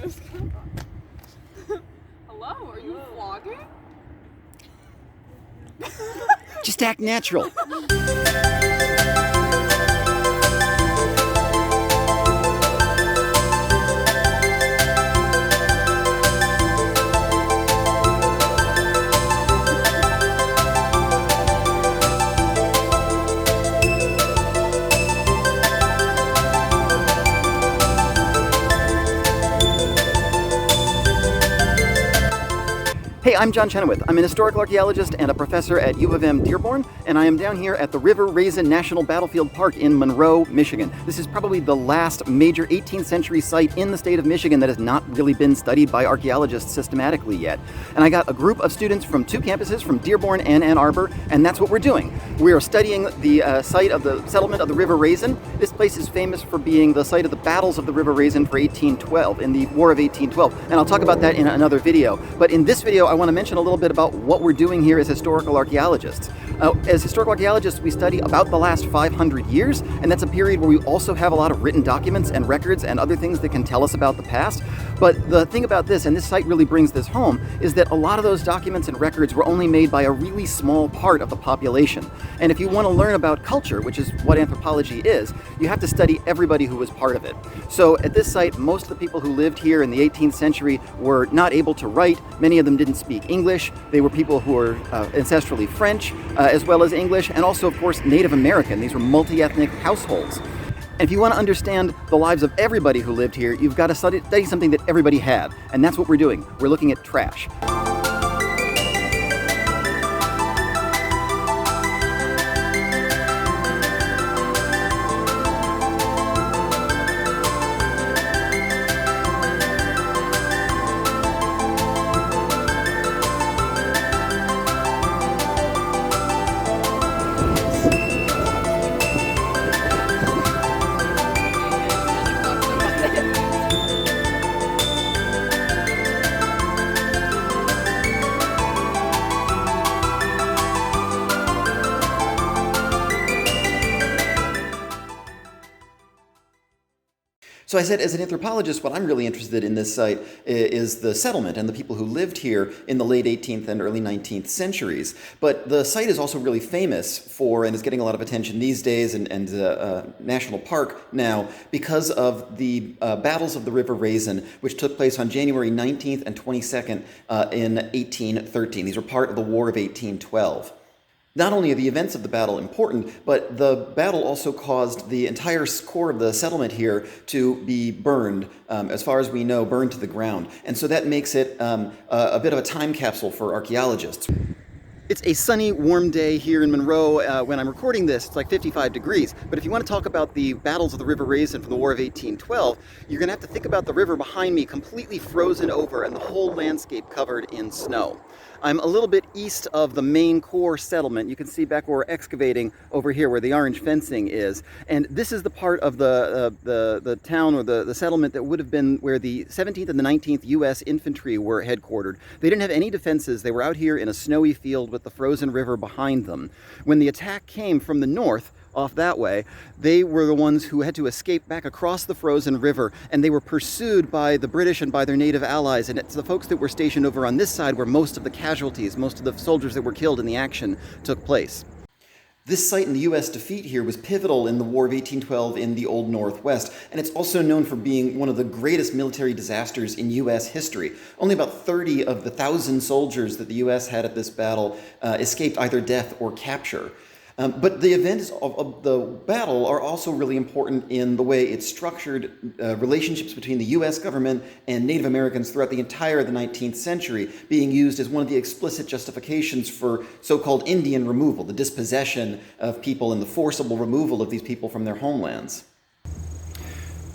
this camera? Hello, are you vlogging? Just act natural. Hey, I'm John Chenoweth. I'm an historical archaeologist and a professor at U of M Dearborn, and I am down here at the Raisin National Battlefield Park in Monroe, Michigan. This is probably the last major 18th century site in the state of Michigan that has not really been studied by archaeologists systematically yet. And I got a group of students from two campuses, from Dearborn and Ann Arbor, and that's what we're doing. We are studying the site of the settlement of the River Raisin. This place is famous for being the site of the battles of the River Raisin for 1812, in the War of 1812. And I'll talk about that in another video. But in this video, I want to mention a little bit about what we're doing here as historical archaeologists. As historical archaeologists, we study about the last 500 years, and that's a period where we also have a lot of written documents and records and other things that can tell us about the past. But the thing about this, and this site really brings this home, is that a lot of those documents and records were only made by a really small part of the population. And if you want to learn about culture, which is what anthropology is, you have to study everybody who was part of it. So at this site, most of the people who lived here in the 18th century were not able to write. Many of them didn't speak English. They were people who were ancestrally French, as well as English, and also, of course, Native American. These were multi-ethnic households. And if you want to understand the lives of everybody who lived here, you've got to study something that everybody had. And that's what we're doing. We're looking at trash. So I said, as an anthropologist, what I'm really interested in this site is the settlement and the people who lived here in the late 18th and early 19th centuries. But the site is also really famous for, and is getting a lot of attention these days, and national park now, because of the battles of the River Raisin, which took place on January 19th and 22nd in 1813. These were part of the War of 1812. Not only are the events of the battle important, but the battle also caused the entire core of the settlement here to be burned, as far as we know, burned to the ground. And so that makes it a bit of a time capsule for archaeologists. It's a sunny, warm day here in Monroe. When I'm recording this, it's like 55 degrees. But if you want to talk about the battles of the River Raisin from the War of 1812, you're going to have to think about the river behind me completely frozen over and the whole landscape covered in snow. I'm a little bit east of the main core settlement. You can see back where we're excavating over here where the orange fencing is. And this is the part of the town or the settlement that would have been where the 17th and the 19th U.S. infantry were headquartered. They didn't have any defenses. They were out here in a snowy field with the frozen river behind them. When the attack came from the north, off that way, they were the ones who had to escape back across the frozen river, and they were pursued by the British and by their native allies, and it's the folks that were stationed over on this side where most of the casualties, most of the soldiers that were killed in the action took place. This site in the U.S. defeat here was pivotal in the War of 1812 in the Old Northwest, and it's also known for being one of the greatest military disasters in U.S. history. Only about 30 of the 1,000 soldiers that the U.S. had at this battle escaped either death or capture. But the events of the battle are also really important in the way it structured relationships between the U.S. government and Native Americans throughout the entire of the 19th century, being used as one of the explicit justifications for so-called Indian removal, the dispossession of people and the forcible removal of these people from their homelands.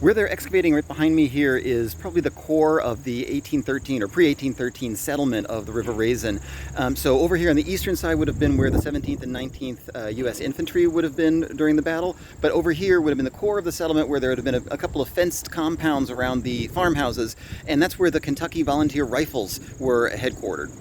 Where they're excavating right behind me here is probably the core of the 1813 or pre-1813 settlement of the River Raisin. So over here on the eastern side would have been where the 17th and 19th U.S. infantry would have been during the battle, but over here would have been the core of the settlement where there would have been a couple of fenced compounds around the farmhouses, and that's where the Kentucky Volunteer Rifles were headquartered.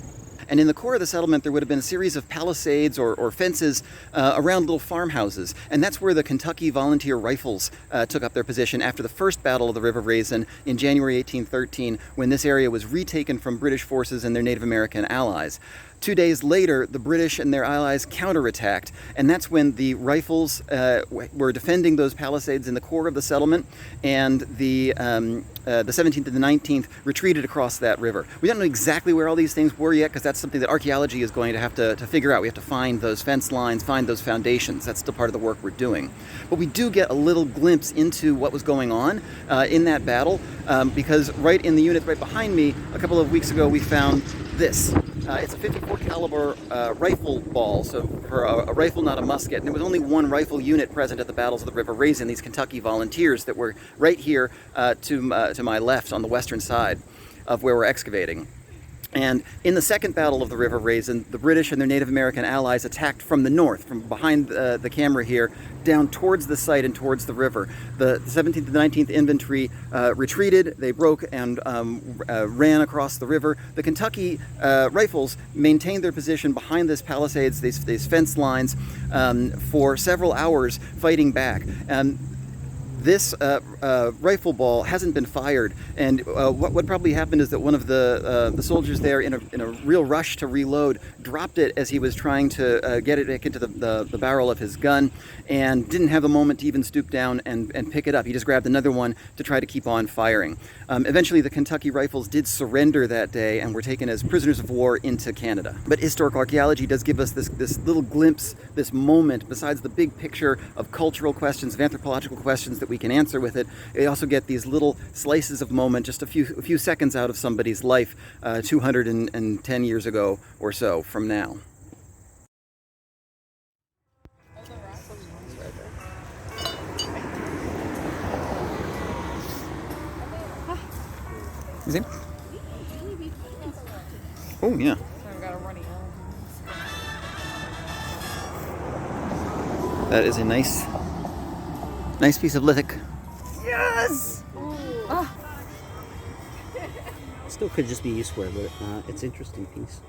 And in the core of the settlement, there would have been a series of palisades or fences around little farmhouses. And that's where the Kentucky Volunteer Rifles took up their position after the first Battle of the River Raisin in January 1813, when this area was retaken from British forces and their Native American allies. 2 days later, the British and their allies counterattacked, and that's when the Rifles were defending those palisades in the core of the settlement, and the 17th and the 19th retreated across that river. We don't know exactly where all these things were yet, because that's something that archaeology is going to have to figure out. We have to find those fence lines, find those foundations. That's still part of the work we're doing. But we do get a little glimpse into what was going on in that battle, because right in the unit right behind me, a couple of weeks ago, we found this. It's a 54 caliber rifle ball, so for a rifle, not a musket. And there was only one rifle unit present at the battles of the River Raisin, these Kentucky Volunteers that were right here to my left on the western side of where we're excavating. And in the second battle of the River Raisin, the British and their Native American allies attacked from the north, from behind the camera here, down towards the site and towards the river. The 17th and 19th Infantry retreated, they broke and ran across the river. The Kentucky Rifles maintained their position behind this palisades, these fence lines, for several hours, fighting back. This rifle ball hasn't been fired, and what probably happened is that one of the soldiers there, in a real rush to reload, dropped it as he was trying to get it back into the barrel of his gun, and didn't have the moment to even stoop down and pick it up. He just grabbed another one to try to keep on firing. Eventually, the Kentucky Rifles did surrender that day and were taken as prisoners of war into Canada. But historical archaeology does give us this little glimpse, this moment, besides the big picture of cultural questions, of anthropological questions that we can answer with it. We also get these little slices of moment, just a few seconds out of somebody's life 210 years ago or so from now. You see? Oh, yeah. That is a nice piece of lithic. Yes! Oh. Still could just be useware, but it's an interesting piece.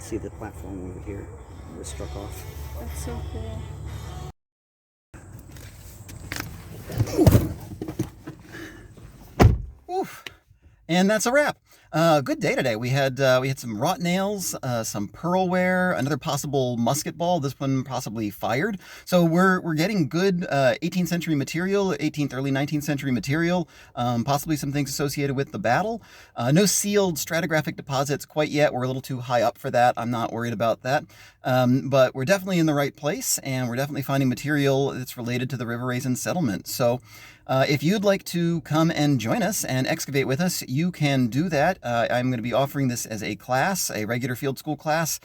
See the platform over here was struck off. That's so cool. Oof. And that's a wrap. Good day today. We had some wrought nails, some pearlware, another possible musket ball. This one possibly fired. So we're getting good 18th century material, 18th, early 19th century material. Possibly some things associated with the battle. No sealed stratigraphic deposits quite yet. We're a little too high up for that. I'm not worried about that. But we're definitely in the right place, and we're definitely finding material that's related to the River Raisin settlement. So if you'd like to come and join us and excavate with us, you can do that. I'm going to be offering this as a class, a regular field school class,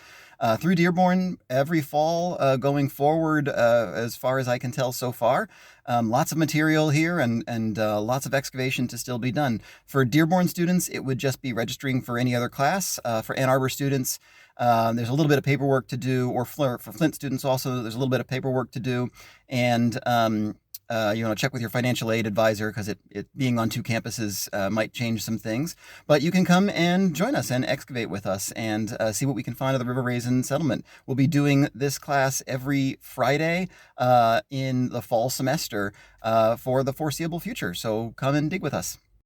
through Dearborn every fall going forward, as far as I can tell so far. Lots of material here and lots of excavation to still be done. For Dearborn students, it would just be registering for any other class. For Ann Arbor students, there's a little bit of paperwork to do, or for Flint students also, there's a little bit of paperwork to do. And you want to check with your financial aid advisor, because it being on two campuses might change some things. But you can come and join us and excavate with us and see what we can find of the River Raisin settlement. We'll be doing this class every Friday in the fall semester for the foreseeable future. So come and dig with us.